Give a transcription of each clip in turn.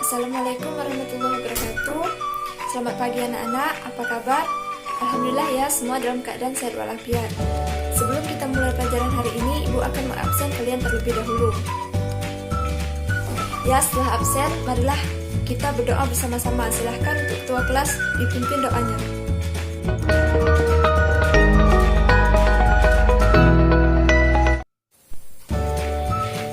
Assalamualaikum warahmatullahi wabarakatuh. Selamat pagi anak-anak, apa kabar? Alhamdulillah ya, semua dalam keadaan sehat walafiat. Sebelum kita mulai pelajaran hari ini, Ibu akan mengabsen kalian terlebih dahulu. Ya, setelah absen, marilah kita berdoa bersama-sama. Silahkan untuk ketua kelas dipimpin doanya.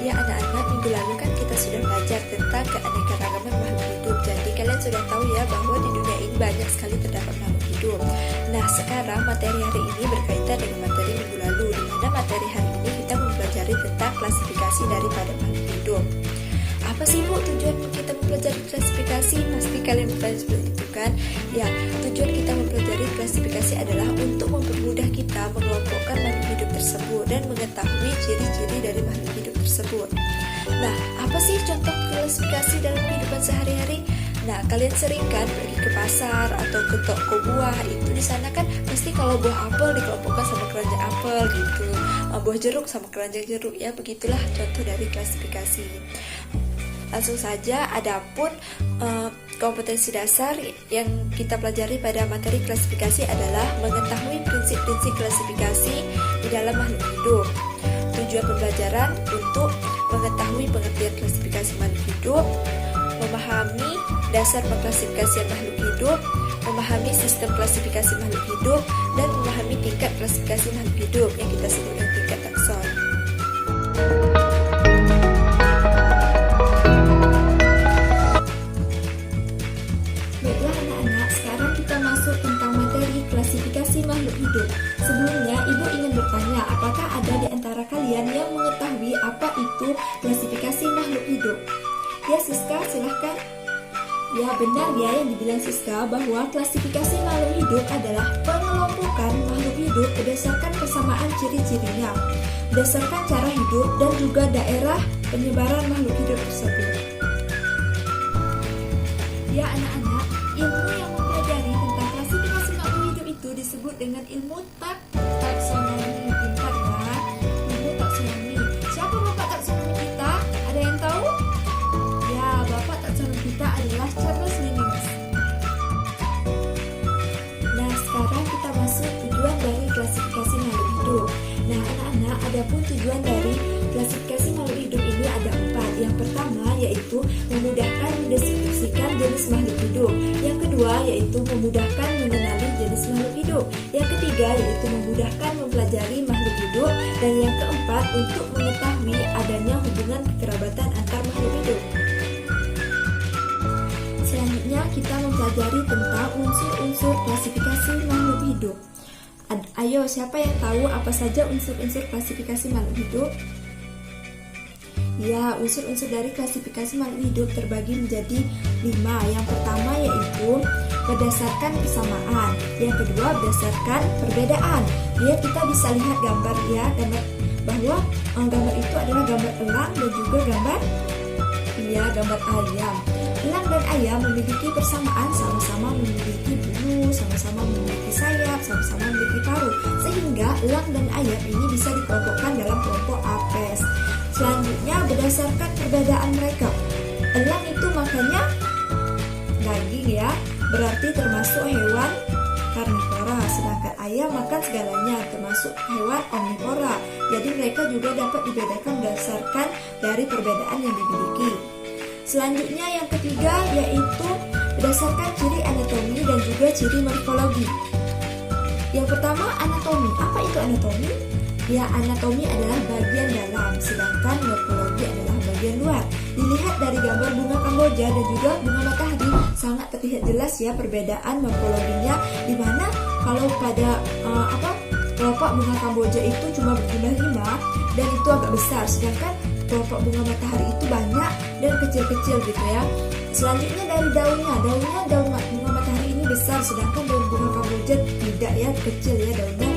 Ya anak-anak, minggu lalu kan kita sudah belajar tentang keanekaragaman makhluk hidup. Jadi kalian sudah tahu ya bahwa di dunia ini banyak sekali terdapat makhluk hidup. Nah, sekarang materi hari ini berkaitan dengan materi minggu lalu, di mana materi hari ini kita mempelajari tentang klasifikasi daripada makhluk hidup. Apa sih Bu tujuan kita mempelajari klasifikasi? Pasti kalian bertanya seperti itu kan? Ya, tujuan kita mempelajari klasifikasi adalah untuk mempermudah kita mengelompokkan makhluk hidup tersebut dan mengetahui ciri-ciri dari makhluk hidup tersebut. Nah, apa sih contoh klasifikasi dalam kehidupan sehari-hari? Nah, kalian sering kan pergi ke pasar atau ke toko buah, itu di sana kan pasti kalau buah apel dikelompokkan sama keranjang apel gitu, buah jeruk sama keranjang jeruk, ya begitulah contoh dari klasifikasi. Langsung saja, adapun kompetensi dasar yang kita pelajari pada materi klasifikasi adalah mengetahui prinsip-prinsip klasifikasi di dalam makhluk hidup. Tujuan pembelajaran untuk mengetahui pengertian klasifikasi makhluk hidup, memahami dasar pengklasifikasian makhluk hidup, memahami sistem klasifikasi makhluk hidup, dan memahami tingkat klasifikasi makhluk hidup yang kita sebut dengan tingkat takson. Baiklah anak-anak, sekarang kita masuk tentang materi klasifikasi makhluk hidup. Sebelumnya, Ibu ingin bertanya, apakah ada di antara kalian yang mengetahui apa itu klasifikasi makhluk hidup? Ya Siska, silahkan. Ya benar ya yang dibilang Siska, bahwa klasifikasi makhluk hidup adalah pengelompokan makhluk hidup berdasarkan kesamaan ciri-cirinya, berdasarkan cara hidup dan juga daerah penyebaran makhluk hidup tersebut. Ya anak-anak, ilmu yang mempelajari tentang klasifikasi makhluk hidup itu disebut dengan ilmu taksonomi. Pintar ya, ilmu taksonomi. Siapa bapak taksonomi kita? Ada yang tahu? Ya, bapak taksonomi kita adalah Charles Linnaeus. Nah, sekarang kita masuk tujuan dari klasifikasi makhluk hidup. Nah, anak-anak, adapun tujuan dari klasifikasi makhluk hidup ini ada 4. Yang pertama yaitu memudahkan mendeskripsikan jenis makhluk hidup. Yang kedua yaitu memudahkan mengenali jenis makhluk hidup. Yang ketiga yaitu memudahkan mempelajari makhluk hidup. Dan yang keempat untuk mengetahui adanya hubungan kekerabatan antar makhluk hidup. Selanjutnya kita mempelajari tentang unsur-unsur klasifikasi makhluk hidup. Ayo, siapa yang tahu apa saja unsur-unsur klasifikasi makhluk hidup? Ya, unsur-unsur dari klasifikasi makhluk hidup terbagi menjadi 5. Yang pertama yaitu berdasarkan kesamaan. Yang kedua berdasarkan perbedaan. Ya, kita bisa lihat gambar ya, gambar bahwa gambar itu adalah gambar elang dan juga gambar ayam. Elang dan ayam memiliki persamaan, sama-sama memiliki bulu, sama-sama memiliki sayap, sama-sama memiliki paruh. Sehingga elang dan ayam ini bisa dikelompokkan dalam kelompok Apes. Selanjutnya berdasarkan perbedaan mereka. Elang itu makannya daging ya, berarti termasuk hewan karnivora, sedangkan ayam makan segalanya, termasuk hewan omnivora. Jadi mereka juga dapat dibedakan berdasarkan dari perbedaan yang dimiliki. Selanjutnya yang ketiga yaitu berdasarkan ciri anatomi dan juga ciri morfologi. Yang pertama anatomi. Apa itu anatomi? Ya, anatomi adalah bagian dalam, sedangkan morfologi adalah bagian luar. Dilihat dari gambar bunga Kamboja dan juga bunga matahari, sangat terlihat jelas ya perbedaan morfologinya, di mana kalau pada kelompok bunga Kamboja itu cuma berjumlah 5 dan itu agak besar, sedangkan kelompok bunga matahari itu banyak dan kecil-kecil gitu ya. Selanjutnya dari daun bunga matahari ini besar, sedangkan daun bunga Kamboja tidak ya, kecil ya daunnya.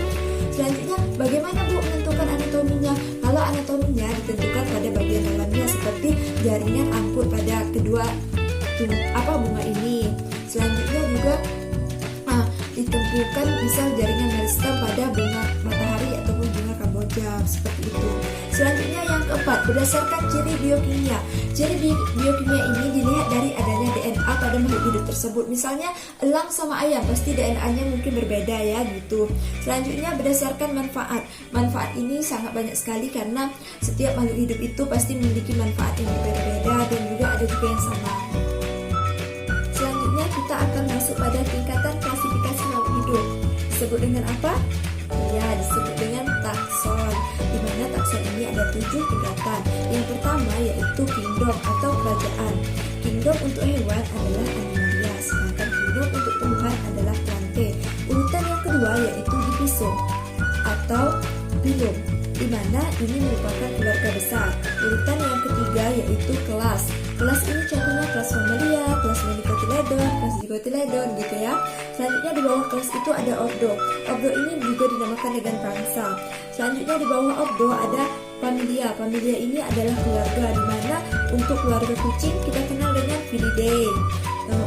Selanjutnya, bagaimana Bu menentukan anatominya? Kalau anatominya ditentukan pada bagian dalamnya seperti jaringan angkut pada kedua bunga ini. Selanjutnya juga ditentukan misal jaringan meristem pada bunga matahari ataupun bunga Kamboja. saja, seperti itu. Selanjutnya yang keempat, berdasarkan ciri biokimia. Ciri biokimia ini dilihat dari adanya DNA pada makhluk hidup tersebut. Misalnya elang sama ayam, pasti DNA-nya mungkin berbeda ya gitu. Selanjutnya berdasarkan manfaat. Manfaat ini sangat banyak sekali karena setiap makhluk hidup itu pasti memiliki manfaat yang berbeda dan juga ada juga yang sama. Selanjutnya kita akan masuk pada tingkatan klasifikasi makhluk hidup. Disebut dengan apa? Ya, disebut dengan takson. Di mana takson ini ada 7 tingkatan. Yang pertama yaitu kingdom atau kerajaan. Kingdom untuk hewan adalah animalia, sedangkan kingdom untuk tumbuhan adalah plante. Urutan yang kedua yaitu divisum atau phylum, di mana ini merupakan keluarga besar. Urutan yang ketiga yaitu kelas. Kelas ini contohnya kelas Mammalia, kelas Menicotyledon, kelas Dicotyledon gitu ya. Selanjutnya di bawah kelas itu ada Ordo. Ordo ini juga dinamakan dengan bangsa. Selanjutnya di bawah Ordo ada Familia. Familia ini adalah keluarga, di mana untuk keluarga kucing kita kenal dengan Felidae.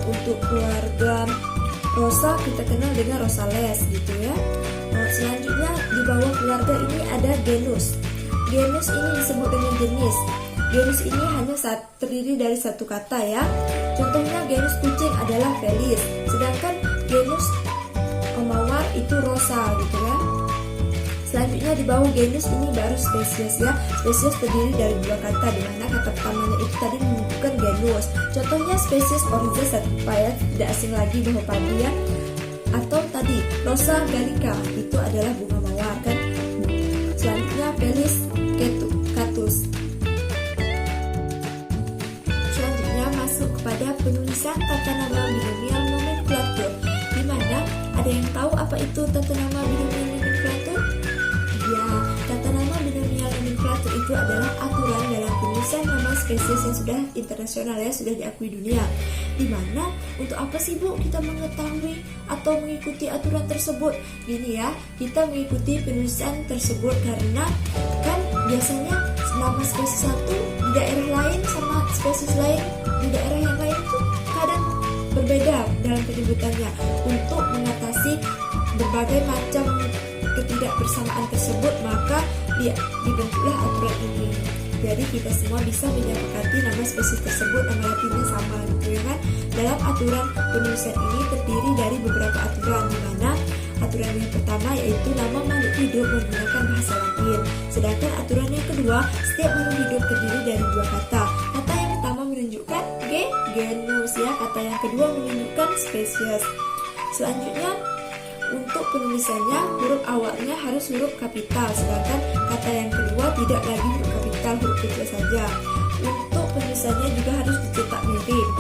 Untuk keluarga Rosa kita kenal dengan Rosales gitu ya. Selanjutnya di bawah keluarga ini ada genus. Genus ini disebut dengan jenis. Genus ini hanya terdiri dari satu kata ya. Contohnya genus kucing adalah Felis, sedangkan genus mawar itu Rosa gitu kan. Selanjutnya di bawah genus ini baru spesies ya. Spesies terdiri dari 2 kata, di mana kata pertamanya itu tadi menunjukkan genus. Contohnya spesies Oryza sativa ya, tidak asing lagi bahwa padi ya. Atau tadi Rosa gallica itu adalah bunga mawar kan. Selanjutnya Felis catus. Selanjutnya masuk kepada penulisan tata nama binomial nomenklatur, di mana ada yang tahu apa itu tata nama binomial nomenklatur? Ya, tata nama binomial nomenklatur itu adalah aturan dalam penulisan nama spesies yang sudah internasional ya, sudah diakui dunia. Di mana untuk apa sih Bu kita mengetahui atau mengikuti aturan tersebut? Gini ya, kita mengikuti penulisan tersebut karena kan biasanya nama spesies satu di daerah lain sama spesies lain di daerah yang lain itu kadang berbeda dalam penyebutannya. Untuk mengatasi berbagai macam ketidakbersamaan tersebut, maka dibentuklah aturan ini. Jadi kita semua bisa menyepakati nama spesies tersebut, nama latinnya sama gitu ya kan. Dalam aturan penulisan ini terdiri dari beberapa aturan, di mana aturan yang pertama yaitu nama makhluk hidup menggunakan bahasa Latin. Sedangkan aturan yang kedua, setiap makhluk hidup terdiri dari 2 kata. Kata yang pertama menunjukkan genus ya, kata yang kedua menunjukkan spesies. Selanjutnya untuk penulisannya huruf awalnya harus huruf kapital, sedangkan kata yang kedua tidak lagi huruf kapital, huruf kecil saja. Untuk penulisannya juga harus dicetak miring.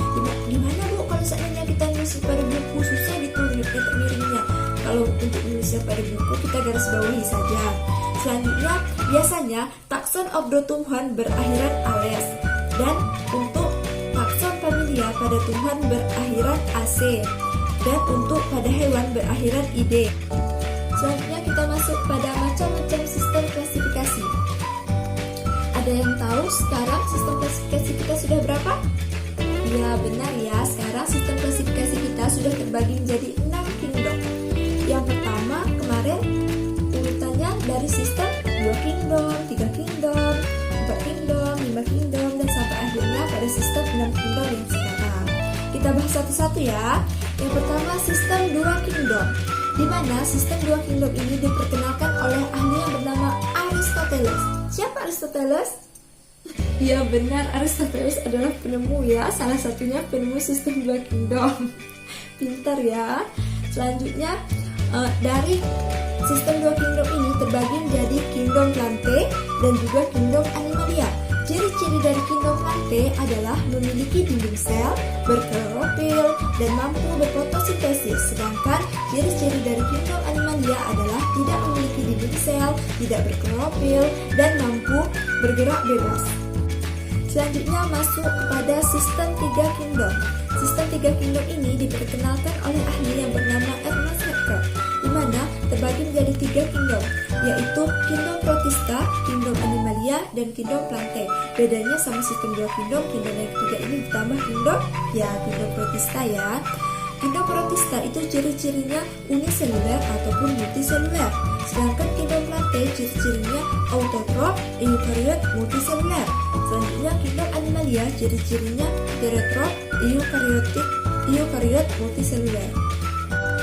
Gimana Bu kalau seandainya kita nulis pada buku, susah gitu cetak miringnya? Kalau untuk menulisnya pada buku kita garis bawahi saja. Selanjutnya biasanya takson Obdotumhan berakhiran ales, dan untuk takson Familia pada tumbuhan berakhiran AC, dan untuk pada hewan berakhiran id. Selanjutnya kita masuk pada macam-macam sistem klasifikasi. Ada yang tahu sekarang sistem klasifikasi kita sudah berapa? Ya benar ya, sekarang sistem klasifikasi kita sudah terbagi menjadi 6 kingdom. Yang pertama kemarin urutannya dari sistem 2 kingdom, 3 kingdom, 4 kingdom, 5 kingdom, dan sampai akhirnya pada sistem 6 kingdom yang sekarang. Kita bahas satu-satu ya. Yang pertama sistem 2 kingdom, di mana sistem 2 kingdom ini diperkenalkan oleh ahli yang bernama Aristoteles. Siapa Aristoteles? Ya benar, Aristoteles adalah penemu ya, salah satunya penemu sistem 2 kingdom. Pintar ya. Selanjutnya dari sistem 2 kingdom ini terbagi menjadi kingdom plante dan juga kingdom animalia. Ciri-ciri dari kingdom plante adalah memiliki dinding sel, berklorofil, dan mampu berfotosintesis. Sedangkan ciri-ciri dari kingdom animalia adalah tidak memiliki dinding sel, tidak berklorofil, dan mampu bergerak bebas. Selanjutnya masuk kepada sistem 3 kingdom. Sistem 3 kingdom ini diperkenalkan oleh ahli yang bernama Ernest Haeckel, di mana terbagi menjadi 3 kingdom, yaitu kingdom protista, kingdom animalia, dan kingdom plante. Bedanya sama sistem 2 kingdom yang ketiga ini ditambah kingdom protista ya. Kingdom protista itu ciri-cirinya uniseluler ataupun multiseluler. Sedangkan kingdom plantae ciri-cirinya autotrof, eukariot, multiseluler. Selanjutnya kingdom animalia ciri-cirinya heterotrof, eukariot, multiseluler.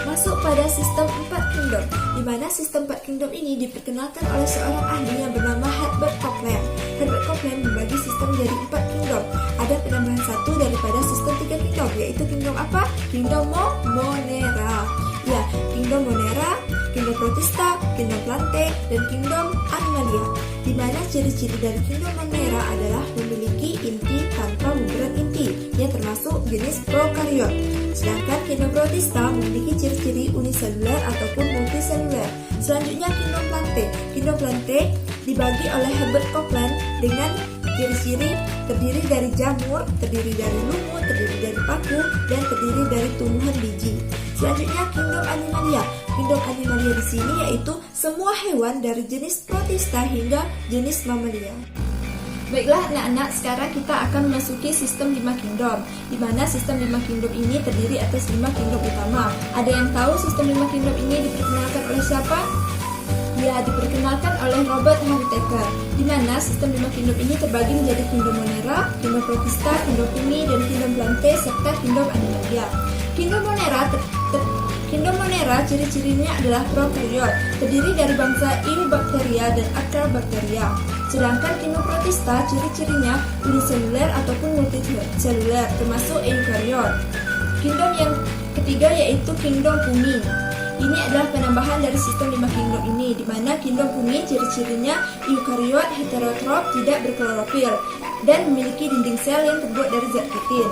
Masuk pada sistem 4 kingdom, di mana sistem 4 kingdom ini diperkenalkan oleh seorang ahli yang bernama Herbert Copeland. Herbert Copeland membagi sistem jadi 4 kingdom. Ada penambahan satu daripada sistem 3 kingdom, yaitu kingdom apa? Kingdom Monera. Ya, kingdom Monera, kingdom protista, kingdom plantae, dan kingdom animalia. Di mana ciri-ciri dari kingdom Monera adalah memiliki inti tanpa memberat inti, yang termasuk jenis prokariot. Sedangkan kingdom protista memiliki ciri-ciri uniseluler ataupun multiseluler. Selanjutnya kingdom plantae. Kingdom plantae dibagi oleh Herbert Copeland dengan ciri-ciri terdiri dari jamur, terdiri dari lumut, terdiri dari paku, dan terdiri dari tumbuhan biji. Selanjutnya kingdom animalia. Kingdom animalia di sini yaitu semua hewan dari jenis protista hingga jenis mamalia. Baiklah anak-anak, sekarang kita akan memasuki sistem 5 kingdom, di mana sistem 5 kingdom ini terdiri atas 5 kingdom utama. Ada yang tahu sistem 5 kingdom ini diperkenalkan oleh siapa? Ya, diperkenalkan oleh Robert Whittaker, di mana sistem 5 kingdom ini terbagi menjadi kingdom Monera, kingdom protista, kingdom fungi, dan kingdom plantae, serta kingdom animalia. Kingdom Monera ciri-cirinya adalah prokariot, terdiri dari bangsa Eubacteria dan Acarabacteria. Sedangkan kingdom protista ciri-cirinya uniseluler ataupun multiseluler, termasuk eukariot. Kingdom yang ketiga yaitu kingdom fungi. Ini adalah penambahan dari sistem 5 kingdom ini, di mana kingdom fungi ciri-cirinya eukariot, heterotrof, tidak berklorofil, dan memiliki dinding sel yang terbuat dari zat kitin.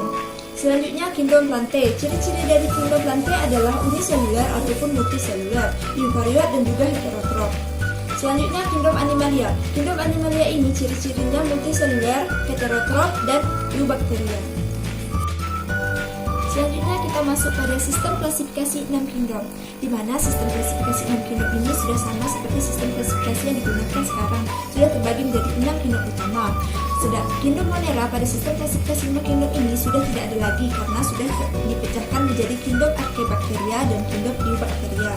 Selanjutnya kingdom plantae. Ciri-ciri dari kingdom plantae adalah uniseluler ataupun multiseluler, eukariot, dan juga heterotrof. Selanjutnya kingdom animalia. Kingdom animalia ini ciri-cirinya multiseluler, heterotrof, dan eubacteria. Selanjutnya kita masuk pada sistem klasifikasi 6 kingdom, di mana sistem klasifikasi 6 kingdom ini sudah sama seperti sistem klasifikasi yang digunakan sekarang, sudah terbagi menjadi 6 kingdom utama. Sedangkan kingdom Monera pada sistem klasifikasi 5 kingdom ini sudah tidak ada lagi karena sudah dipecahkan menjadi kingdom Archaebacteria dan kingdom Eubacteria.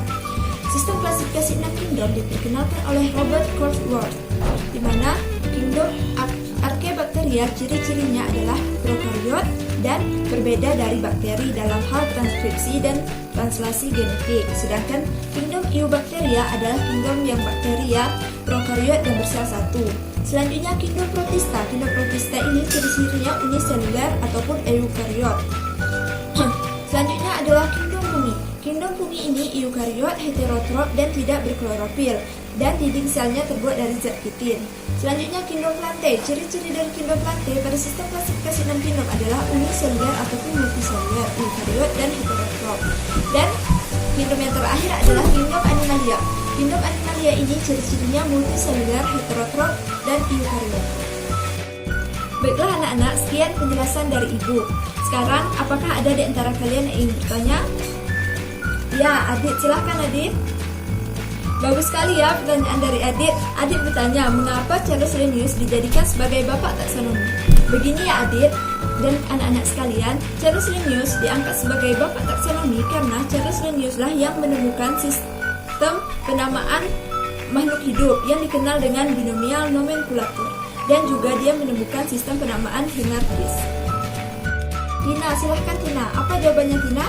Sistem klasifikasi 6 kingdom diperkenalkan oleh Robert Cornworth, di mana kingdom Archaebacteria ciri-cirinya adalah prokariot dan berbeda dari bakteri dalam hal transkripsi dan translasi genetik. Sedangkan kingdom Eubacteria adalah kingdom yang bakteria, prokariot, dan bersel satu. Selanjutnya kingdom protista. Kingdom protista ini ciri-cirinya uniseluler ataupun eukariot. Selanjutnya adalah kingdom fungi. Kingdom fungi ini eukariot, heterotrof, dan tidak berklorofil, dan dinding selnya terbuat dari zat kitin. Selanjutnya kingdom plantae. Ciri-ciri dari kingdom plantae pada sistem klasifikasi 6 kingdom adalah uniseluler ataupun multiseluler, eukariot, dan heterotrof. Dan kingdom yang terakhir adalah kingdom animalia. Kingdom animalia ini ciri-cirinya multiseluler, heterotrof, dan eukariot. Baiklah anak-anak, sekian penjelasan dari Ibu. Sekarang, apakah ada di antara kalian yang ingin bertanya? Ya, Adit, silahkan Adit. Bagus sekali ya pertanyaan dari Adit. Adit bertanya, mengapa Charles Linnaeus dijadikan sebagai bapak taksonomi? Begini ya Adit dan anak-anak sekalian, Charles Linnaeus diangkat sebagai bapak taksonomi karena Charles Linnaeus lah yang menemukan sistem penamaan makhluk hidup yang dikenal dengan binomial nomenclature, dan juga dia menemukan sistem penamaan hierarkis. Tina, silahkan Tina. Apa jawabannya Tina?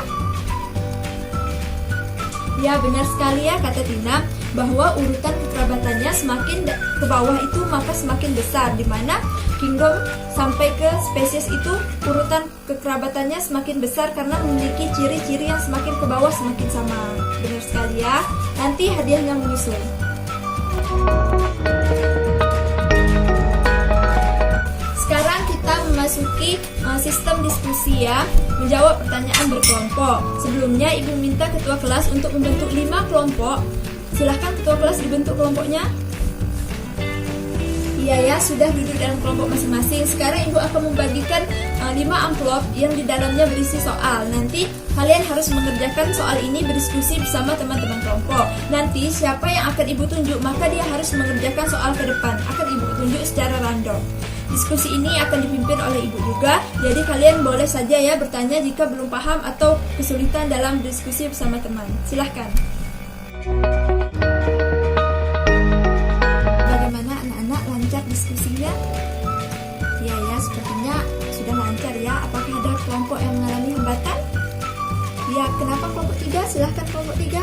Ya, benar sekali ya kata Tina, bahwa urutan kekerabatannya semakin ke bawah itu maka semakin besar, di mana kingdom sampai ke spesies itu urutan kekerabatannya semakin besar karena memiliki ciri-ciri yang semakin ke bawah semakin sama. Benar sekali ya. Nanti hadiahnya menyusul. Sekarang kita memasuki sistem diskusi ya, menjawab pertanyaan berkelompok. Sebelumnya Ibu minta ketua kelas untuk membentuk 5 kelompok. Silahkan ketua kelas dibentuk kelompoknya. Iya ya, sudah duduk dalam kelompok masing-masing. Sekarang Ibu akan membagikan 5 amplop yang di dalamnya berisi soal. Nanti kalian harus mengerjakan soal ini berdiskusi bersama teman-teman kelompok. Nanti siapa yang akan Ibu tunjuk, maka dia harus mengerjakan soal ke depan. Akan Ibu tunjuk secara random. Diskusi ini akan dipimpin oleh Ibu juga. Jadi kalian boleh saja ya bertanya jika belum paham atau kesulitan dalam diskusi bersama teman. Silahkan. Bagaimana anak-anak, lancar diskusinya? Ya, sepertinya sudah lancar ya. Apakah ada kelompok yang mengalami hambatan? Ya, kenapa kelompok 3? Silahkan kelompok 3.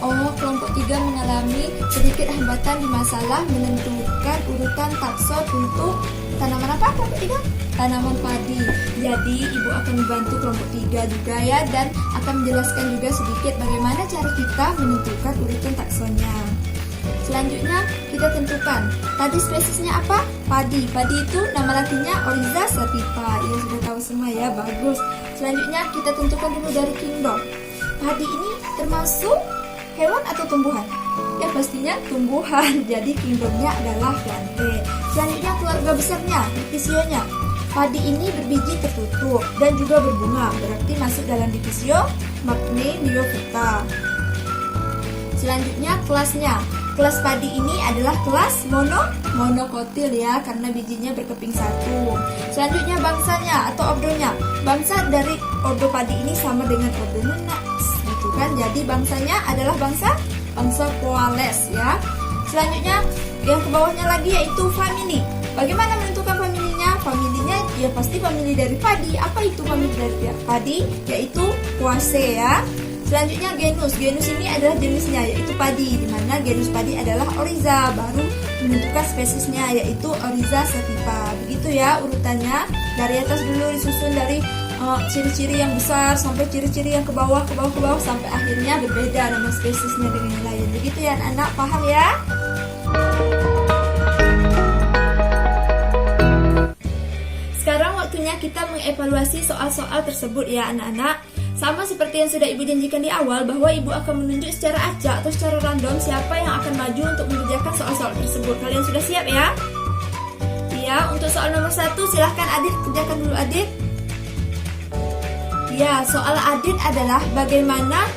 Oh, kelompok 3 mengalami sedikit hambatan di masalah menentukan urutan takson untuk tanaman apa kelompok 3? Tanaman padi. Jadi, Ibu akan membantu kelompok 3 juga ya, dan akan menjelaskan juga sedikit bagaimana cara kita menentukan urutan taksonnya. Selanjutnya, kita tentukan tadi spesiesnya apa? Padi. Padi itu nama latinnya Oryza sativa. Ya, sudah tahu semua ya, bagus. Selanjutnya, kita tentukan dulu dari kingdom. Padi ini termasuk hewan atau tumbuhan? Ya, pastinya tumbuhan. Jadi kingdomnya adalah plantae. Selanjutnya, keluarga besarnya, divisionya. Padi ini berbiji tertutup dan juga berbunga, berarti masuk dalam divisio Magnoliophyta. Selanjutnya, kelasnya. Kelas padi ini adalah kelas monokotil ya, karena bijinya berkeping satu. Selanjutnya, bangsanya atau ordonya. Bangsa dari ordo padi ini sama dengan ordo Nunax, gitu kan? Jadi bangsanya adalah bangsa Poales ya. Selanjutnya, yang ke bawahnya lagi yaitu family. Bagaimana menentukan familinya? Familinya ya pasti family dari padi. Apa itu family dari padi? Yaitu Poaceae ya. Selanjutnya, genus. Genus ini adalah jenisnya, yaitu padi, di mana genus padi adalah Oryza. Baru menentukan spesiesnya, yaitu Oryza sativa. Begitu ya urutannya. Dari atas dulu disusun dari ciri-ciri yang besar sampai ciri-ciri yang ke bawah, sampai akhirnya berbeda nama spesiesnya dengan yang lain. Begitu ya anak-anak, paham ya? Sekarang waktunya kita mengevaluasi soal-soal tersebut ya anak-anak. Sama seperti yang sudah Ibu janjikan di awal, bahwa Ibu akan menunjuk secara acak atau secara random siapa yang akan maju untuk mengerjakan soal-soal tersebut. Kalian sudah siap ya? Ya, untuk soal nomor 1 silahkan Adit kerjakan dulu Adit. Ya, soal Adit adalah bagaimana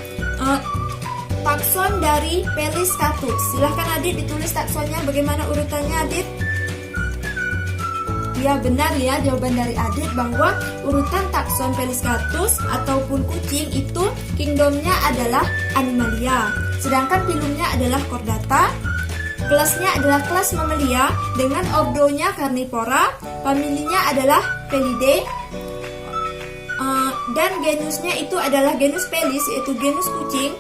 takson dari Peliscatus. Silahkan Adit ditulis taksonnya, bagaimana urutannya Adit? Ya, benar ya jawaban dari Adit bahwa urutan takson Peliscatus ataupun kucing itu kingdomnya adalah Animalia, sedangkan filumnya adalah Chordata, kelasnya adalah kelas Mammalia dengan ordonya Carnivora, familinya adalah Felidae, dan genusnya itu adalah genus Felis, yaitu genus kucing,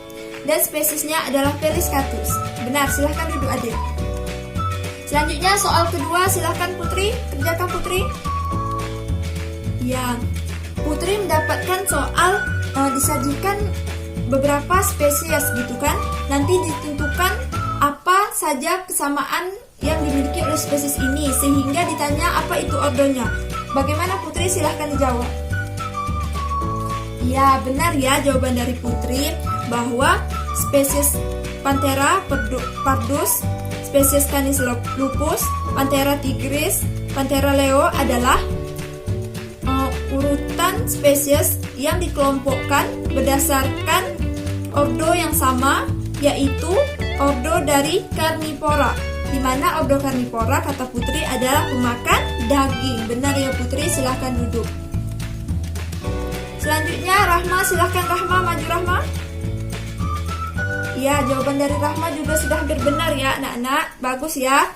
dan spesiesnya adalah Peliscatus. Benar, silahkan duduk Adit. Selanjutnya soal kedua, silahkan Putri, kerjakan Putri. Ya, Putri mendapatkan soal disajikan beberapa spesies gitu kan. Nanti ditentukan apa saja kesamaan yang dimiliki oleh spesies ini, sehingga ditanya apa itu ordonya. Bagaimana Putri, silahkan dijawab. Ya, benar ya jawaban dari Putri bahwa spesies Panthera pardus, spesies Canis lupus, Panthera tigris, Panthera leo adalah urutan spesies yang dikelompokkan berdasarkan ordo yang sama, yaitu ordo dari Carnivora, di mana ordo Carnivora kata Putri adalah pemakan daging. Benar ya Putri, silahkan duduk. Selanjutnya Rahma, silahkan Rahma, maju Rahma. Ya, jawaban dari Rahma juga sudah hampir benar ya anak-anak, bagus ya.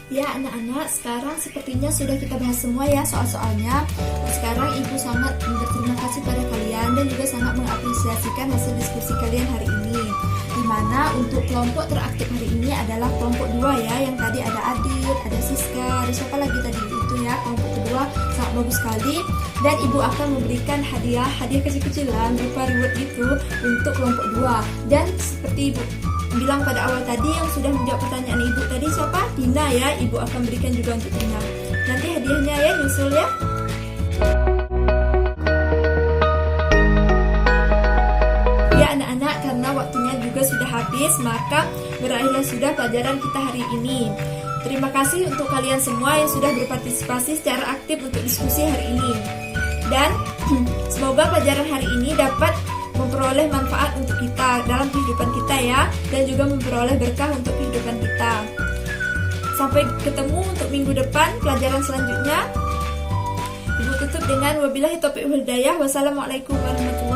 Ya anak-anak, sekarang sepertinya sudah kita bahas semua ya soal-soalnya. Sekarang Ibu sangat berterima kasih pada kalian dan juga sangat mengapresiasikan hasil diskusi kalian hari ini. Dimana untuk kelompok teraktif hari ini adalah kelompok 2 ya, yang tadi ada Adit, ada Siska, ada siapa lagi tadi itu ya, kelompok kedua sangat bagus sekali. Dan Ibu akan memberikan hadiah kecil-kecilan berupa reward itu untuk kelompok 2. Dan seperti Ibu bilang pada awal tadi, yang sudah menjawab pertanyaan Ibu tadi siapa? Tina ya, Ibu akan berikan juga untuk Tina. Nanti hadiahnya ya nyusul ya. Ya anak-anak, karena waktunya juga sudah habis, maka berakhirlah sudah pelajaran kita hari ini. Terima kasih untuk kalian semua yang sudah berpartisipasi secara aktif untuk diskusi hari ini. Dan semoga pelajaran hari ini dapat memperoleh manfaat untuk kita dalam kehidupan kita ya, dan juga memperoleh berkah untuk kehidupan kita. Sampai ketemu untuk minggu depan pelajaran selanjutnya. Ibu tutup dengan wabillahi taufiq wal hidayah. Wassalamualaikum warahmatullahi wabarakatuh.